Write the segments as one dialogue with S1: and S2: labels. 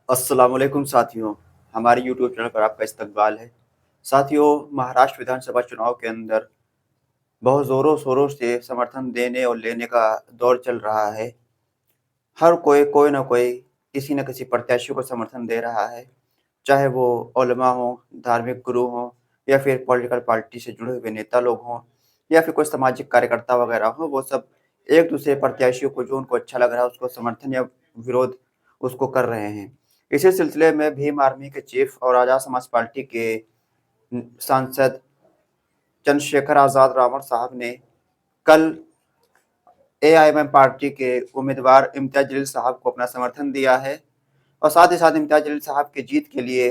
S1: अस्सलामुअलैकुम साथियों, हमारे यूट्यूब चैनल पर आपका इस्तकबाल है। साथियों, महाराष्ट्र विधानसभा चुनाव के अंदर बहुत ज़ोरों-शोरों से समर्थन देने और लेने का दौर चल रहा है। हर कोई न कोई किसी न किसी प्रत्याशी को समर्थन दे रहा है, चाहे वो उलमा हों, धार्मिक गुरु हों या फिर पॉलिटिकल पार्टी से जुड़े हुए नेता लोग हों या फिर कोई सामाजिक कार्यकर्ता वगैरह हों, वो सब एक-दूसरे प्रत्याशियों को जो उनको अच्छा लग रहा है उसको समर्थन या विरोध उसको कर रहे हैं। इसी सिलसिले में भीम आर्मी के चीफ और आज़ाद समाज पार्टी के सांसद चंद्रशेखर आज़ाद रावण साहब ने कल एआईएमआईएम पार्टी के उम्मीदवार इम्तियाज़ जलील साहब को अपना समर्थन दिया है और साथ ही साथ इम्तियाज़ जलील साहब की जीत के लिए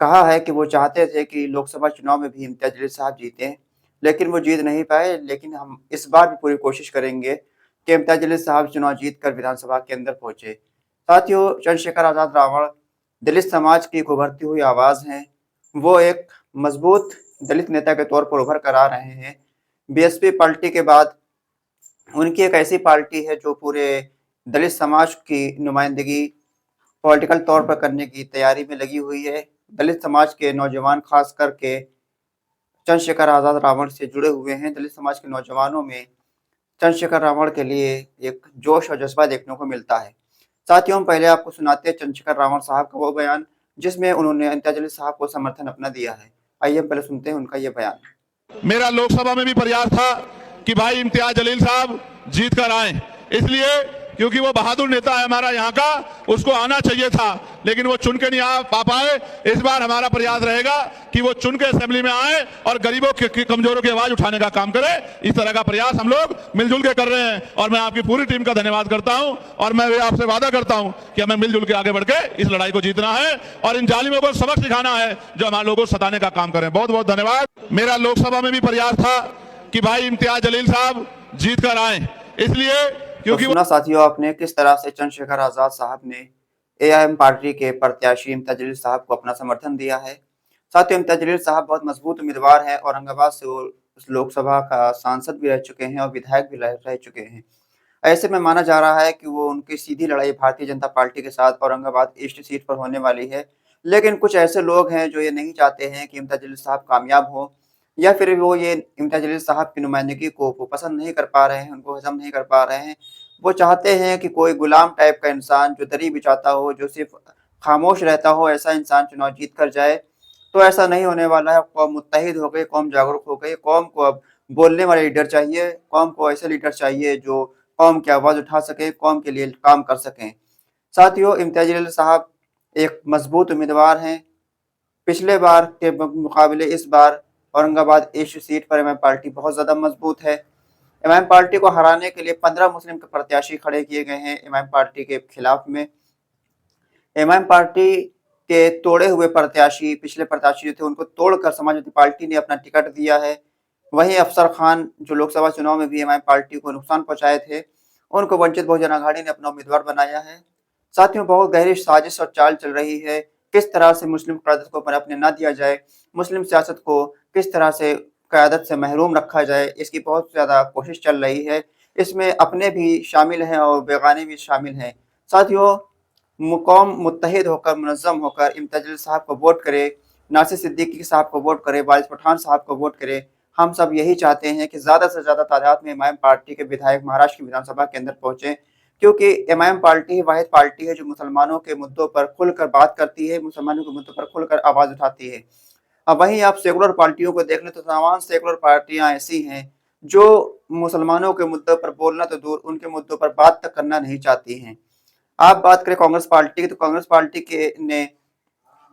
S1: कहा है कि वो चाहते थे कि लोकसभा चुनाव में भी इम्तियाज़ जलील साहब जीतें, लेकिन वो जीत नहीं पाए। लेकिन हम इस बार भी पूरी कोशिश करेंगे कि इम्तियाज़ जलील साहब चुनाव जीतकर विधानसभा के अंदर पहुँचे। साथियों, चंद्रशेखर आज़ाद रावण दलित समाज की एक उभरती हुई आवाज़ हैं। वो एक मजबूत दलित नेता के तौर पर उभर कर आ रहे हैं। बीएसपी पार्टी के बाद उनकी एक ऐसी पार्टी है जो पूरे दलित समाज की नुमाइंदगी पॉलिटिकल तौर पर करने की तैयारी में लगी हुई है। दलित समाज के नौजवान खास करके चंद्रशेखर आज़ाद रावण से जुड़े हुए हैं। दलित समाज के नौजवानों में चंद्रशेखर रावण के लिए एक जोश और जज्बा देखने को मिलता है। साथियों, हम पहले आपको सुनाते हैं चंद्रशेखर रावण साहब का वो बयान जिसमें उन्होंने इम्तियाज़ जलील साहब को समर्थन अपना दिया है। आइए हम पहले सुनते हैं उनका ये बयान।
S2: मेरा लोकसभा में भी प्रयास था कि भाई इम्तियाज जलील साहब जीत कर आए, इसलिए क्योंकि वो बहादुर नेता है हमारा यहाँ का, उसको आना चाहिए था, लेकिन वो चुन के नहीं आ पाए। इस बार हमारा प्रयास रहेगा कि वो चुन के असेंबली में आए और गरीबों के कमजोरों की आवाज उठाने का काम करे। इस तरह का प्रयास हम लोग मिलजुल के कर रहे हैं और मैं आपकी पूरी टीम का धन्यवाद करता हूं और मैं आपसे वादा करता हूं कि हमें मिलजुल के आगे बढ़ के इस लड़ाई को जीतना है और इन जालिमों को सबक सिखाना है जो हमारे लोगों को सताने का काम करें। बहुत बहुत धन्यवाद। मेरा लोकसभा में भी प्रयास था कि भाई इम्तियाज जलील साहब जीत कर आए, इसलिए क्योंकि
S1: सुना साथियों आपने किस तरह से चंद्रशेखर आज़ाद साहब ने एआईएम पार्टी के प्रत्याशी इम्तियाज़ जलील साहब को अपना समर्थन दिया है। साथियों, इम्तियाज़ जलील साहब बहुत मजबूत उम्मीदवार हैं। औरंगाबाद से वो लोकसभा का सांसद भी रह चुके हैं और विधायक भी रह चुके हैं। ऐसे में माना जा रहा है कि वो उनकी सीधी लड़ाई भारतीय जनता पार्टी के साथ औरंगाबाद ईस्ट सीट पर होने वाली है। लेकिन कुछ ऐसे लोग हैं जो ये नहीं चाहते हैं कि इम्तियाज़ जलील साहब कामयाब हो या फिर वो ये इम्तियाज़ जलील साहब की नुमाइंदगी को वो पसंद नहीं कर पा रहे हैं, उनको हज़म नहीं कर पा रहे हैं। वो चाहते हैं कि कोई गुलाम टाइप का इंसान जो दरी बिछाता हो, जो सिर्फ़ खामोश रहता हो, ऐसा इंसान चुनाव जीत कर जाए। तो ऐसा नहीं होने वाला है। कौम मुत्तहिद हो गई, कौम जागरूक हो गई। कौम को अब बोलने वाले लीडर चाहिए, कौम को ऐसे लीडर चाहिए जो कौम की आवाज़ उठा सकें, कौम के लिए काम कर सकें। साथियों, इम्तियाज़ जलील साहब एक मजबूत उम्मीदवार हैं। पिछले बार के मुकाबले इस बार औरंगाबाद ईस्ट सीट पर एमआईएम पार्टी बहुत ज़्यादा मजबूत है। एमआईएम पार्टी को हराने के लिए 15 मुस्लिम के प्रत्याशी खड़े किए गए हैं एमआईएम पार्टी के खिलाफ में। एमआईएम पार्टी के तोड़े हुए प्रत्याशी, पिछले प्रत्याशी जो थे उनको तोड़कर समाजवादी पार्टी ने अपना टिकट दिया है। वहीं अफसर खान जो लोकसभा चुनाव में भी एमआईएम पार्टी को नुकसान पहुंचाए थे, उनको वंचित बहुजन आघाड़ी ने अपना उम्मीदवार बनाया है। साथियों, बहुत गहरी साजिश और चाल चल रही है। किस तरह से मुस्लिम क़यादत को पनपने ना दिया जाए, मुस्लिम सियासत को किस तरह से क़यादत से महरूम रखा जाए, इसकी बहुत ज़्यादा कोशिश चल रही है। इसमें अपने भी शामिल हैं और बेगाने भी शामिल हैं। साथियों, कौम मुत्तहिद होकर, मुनज़्ज़म होकर इम्तियाज़ जलील साहब को वोट करे, नासिर सिद्दीकी साहब को वोट करे, वारिस पठान साहब को वोट करे। हम सब यही चाहते हैं कि ज़्यादा से ज़्यादा तादाद में एमआईएम पार्टी के विधायक महाराष्ट्र की विधानसभा के अंदर पहुँचे, क्योंकि एमआईएम पार्टी ही वाहिद पार्टी है जो मुसलमानों के मुद्दों पर खुलकर बात करती है, मुसलमानों के मुद्दों पर खुलकर आवाज़ उठाती है। अब वहीं आप सेकुलर पार्टियों को देख लें तो तमाम सेकुलर पार्टियाँ ऐसी हैं जो मुसलमानों के मुद्दों पर बोलना तो दूर, उनके मुद्दों पर बात तक करना नहीं चाहती हैं। आप बात करें कांग्रेस पार्टी की तो कांग्रेस पार्टी के ने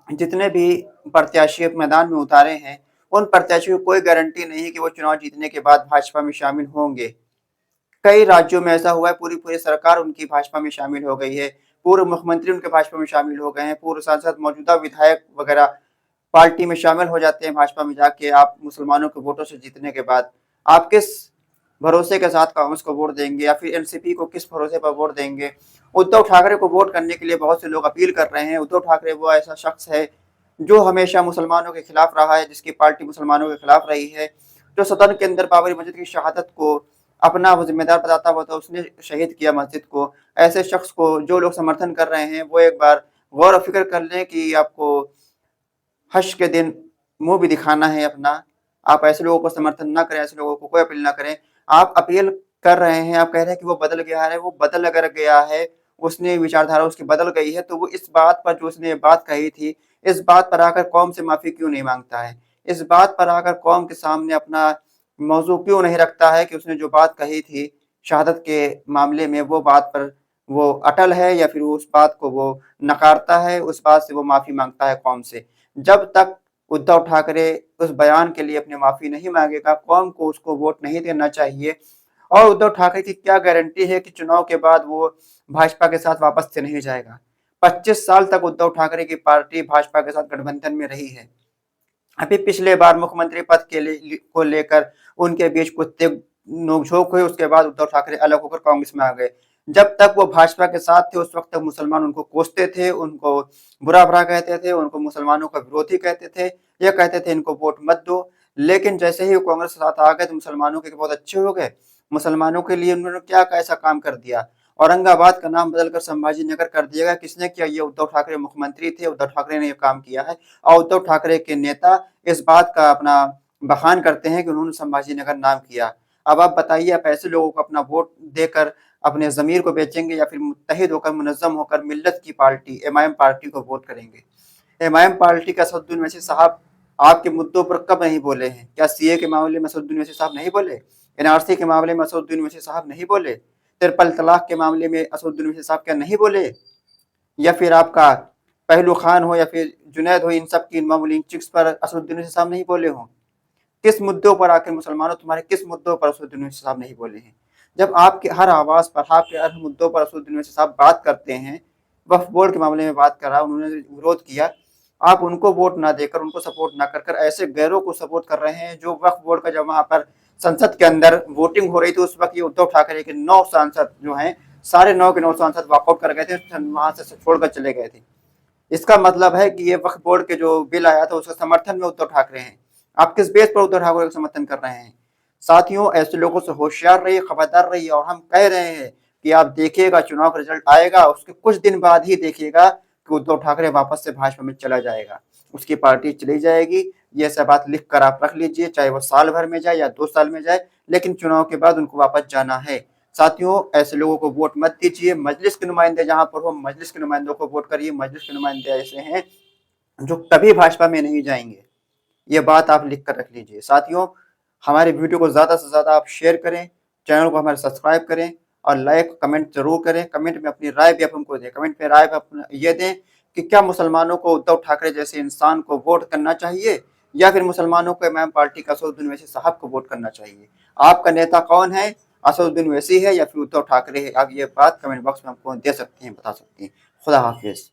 S1: जितने भी प्रत्याशी मैदान में उतारे हैं, उन प्रत्याशियों को कोई गारंटी नहीं है कि वो चुनाव जीतने के बाद भाजपा में शामिल होंगे। कई राज्यों में ऐसा हुआ है, पूरी-पूरी सरकार उनकी भाजपा में शामिल हो गई है। पूर्व मुख्यमंत्री उनके भाजपा में शामिल हो गए हैं, पूर्व सांसद, मौजूदा विधायक वगैरह पार्टी में शामिल हो जाते हैं भाजपा में जाके। आप मुसलमानों के वोटों से जीतने के बाद आप किस भरोसे के साथ कांग्रेस को वोट देंगे या फिर एनसीपी को किस भरोसे पर वोट देंगे? उद्धव ठाकरे को वोट करने के लिए बहुत से लोग अपील कर रहे हैं। उद्धव ठाकरे वो ऐसा शख्स है जो हमेशा मुसलमानों के खिलाफ रहा है, जिसकी पार्टी मुसलमानों के खिलाफ रही है, जो सदन के अंदर बाबरी मस्जिद की शहादत को अपना वो जिम्मेदार बताता हुआ था, उसने शहीद किया मस्जिद को। ऐसे शख्स को जो लोग समर्थन कर रहे हैं वो एक बार गौर और फिक्र कर लें कि आपको हश्र के दिन मुंह भी दिखाना है अपना। आप ऐसे लोगों को समर्थन ना करें, ऐसे लोगों को कोई अपील ना करें। आप अपील कर रहे हैं, आप कह रहे हैं कि वो बदल गया है, वो बदल अगर गया है, उसने विचारधारा उसकी बदल गई है, तो वो इस बात पर जो उसने बात कही थी, इस बात पर आकर कौम से माफ़ी क्यों नहीं माँगता है? इस बात पर आकर कौम के सामने अपना मौज़ू क्यों नहीं रखता है कि उसने जो बात कही थी शहादत के मामले में, वो बात पर वो अटल है या फिर उस बात को वो नकारता है, उस बात से वो माफ़ी माँगता है कौम से। जब तक उद्धव ठाकरे उस बयान के लिए अपनी माफ़ी नहीं माँगेगा, कौम को उसको वोट नहीं देना चाहिए। और उद्धव ठाकरे की क्या गारंटी है कि चुनाव के बाद वो भाजपा के साथ वापस से नहीं जाएगा? 25 साल तक उद्धव ठाकरे की पार्टी भाजपा के साथ गठबंधन में रही है। अभी पिछले बार मुख्यमंत्री पद के को लेकर उनके बीच कुछ नोक-झोंक हुई, उसके बाद उद्धव ठाकरे अलग होकर कांग्रेस में आ गए। जब तक वो भाजपा के साथ थे, उस वक्त तक मुसलमान उनको कोसते थे, उनको बुरा-भला कहते थे, उनको मुसलमानों का विरोधी कहते थे, ये कहते थे इनको वोट मत दो। लेकिन जैसे ही वो कांग्रेस के साथ आ गए तो मुसलमानों के बहुत अच्छे हो गए। मुसलमानों के लिए उन्होंने क्या ऐसा काम कर दिया? औरंगाबाद का नाम बदलकर संभाजी नगर कर दिया गया। किसने किया? ये उद्धव ठाकरे मुख्यमंत्री थे, उद्धव ठाकरे ने ये काम किया है। और उद्धव ठाकरे के नेता इस बात का अपना बखान करते हैं कि उन्होंने संभाजी नगर नाम किया। अब आप बताइए, आप ऐसे लोगों को अपना वोट देकर अपने ज़मीर को बेचेंगे या फिर मुत्तहिद होकर, मुनज़्ज़म होकर मिल्लत की पार्टी एमआईएम पार्टी को वोट करेंगे? एमआईएम पार्टी का असदुद्दीन ओवैसी साहब आपके मुद्दों पर कब नहीं बोले हैं? क्या सीए के मामले में असदुद्दीन ओवैसी साहब नहीं बोले? एनआरसी के मामले में असदुद्दीन ओवैसी साहब नहीं बोले? ट्रिपल तलाक के मामले में असदुद्दीन ओवैसी साहब क्या नहीं बोले? या फिर आपका पहलू खान हो या फिर जुनैद हो, इन सब की मॉब चिक्स पर असदुद्दीन ओवैसी साहब नहीं बोले हों? किस मुद्दों पर आखिर मुसलमानों तुम्हारे किस मुद्दों पर असदुद्दीन ओवैसी साहब नहीं बोले हैं? जब आपके हर आवाज़ पर, आपके हर मुद्दों पर असदुद्दीन ओवैसी साहब बात करते हैं, वक्फ बोर्ड के मामले में बात करा, उन्होंने विरोध किया, आप उनको वोट ना देकर, उनको सपोर्ट ना कर ऐसे गैरों को सपोर्ट कर रहे हैं। जो वक्फ बोर्ड का जब वहाँ पर संसद के अंदर वोटिंग हो रही थी, उस वक्त ये उद्धव ठाकरे के 9 सांसद जो हैं, सारे 9 के 9 सांसद वॉकआउट कर गए थे, वहाँ से छोड़कर चले गए थे। इसका मतलब है कि ये वक्फ बोर्ड के जो बिल आया था उसके समर्थन में उद्धव ठाकरे हैं। आप किस बेस पर उद्धव ठाकरे का समर्थन कर रहे हैं? साथियों, ऐसे लोगों से होशियार रहिए, खबरदार रहिए। और हम कह रहे हैं कि आप देखिएगा, चुनाव का रिजल्ट आएगा, उसके कुछ दिन बाद ही देखिएगा कि उद्धव ठाकरे वापस से भाजपा में चला जाएगा, उसकी पार्टी चली जाएगी। ये सब बात लिख कर आप रख लीजिए, चाहे वो साल भर में जाए या 2 साल में जाए, लेकिन चुनाव के बाद उनको वापस जाना है। साथियों, ऐसे लोगों को वोट मत दीजिए। मजलिस के नुमाइंदे जहां पर हो, मजलिस के नुमाइंदों को वोट करिए। मजलिस के नुमाइंदे ऐसे हैं जो कभी भाजपा में नहीं जाएंगे। ये बात आप लिख कर रख लीजिए। साथियों, हमारे वीडियो को ज़्यादा से ज़्यादा आप शेयर करें, चैनल को हमारे सब्सक्राइब करें और लाइक कमेंट जरूर करें। कमेंट में अपनी राय भी आप हमको दें। कमेंट में राय अपना ये दें कि क्या मुसलमानों को उद्धव ठाकरे जैसे इंसान को वोट करना चाहिए या फिर मुसलमानों को इमाम पार्टी का असदुद्दीन ओवैसी साहब को वोट करना चाहिए? आपका नेता कौन है? असदुद्दीन ओवैसी है या फिर उद्धव ठाकरे है? आप ये बात कमेंट बॉक्स में हमको दे सकते हैं, बता सकते हैं। खुदा हाफिज।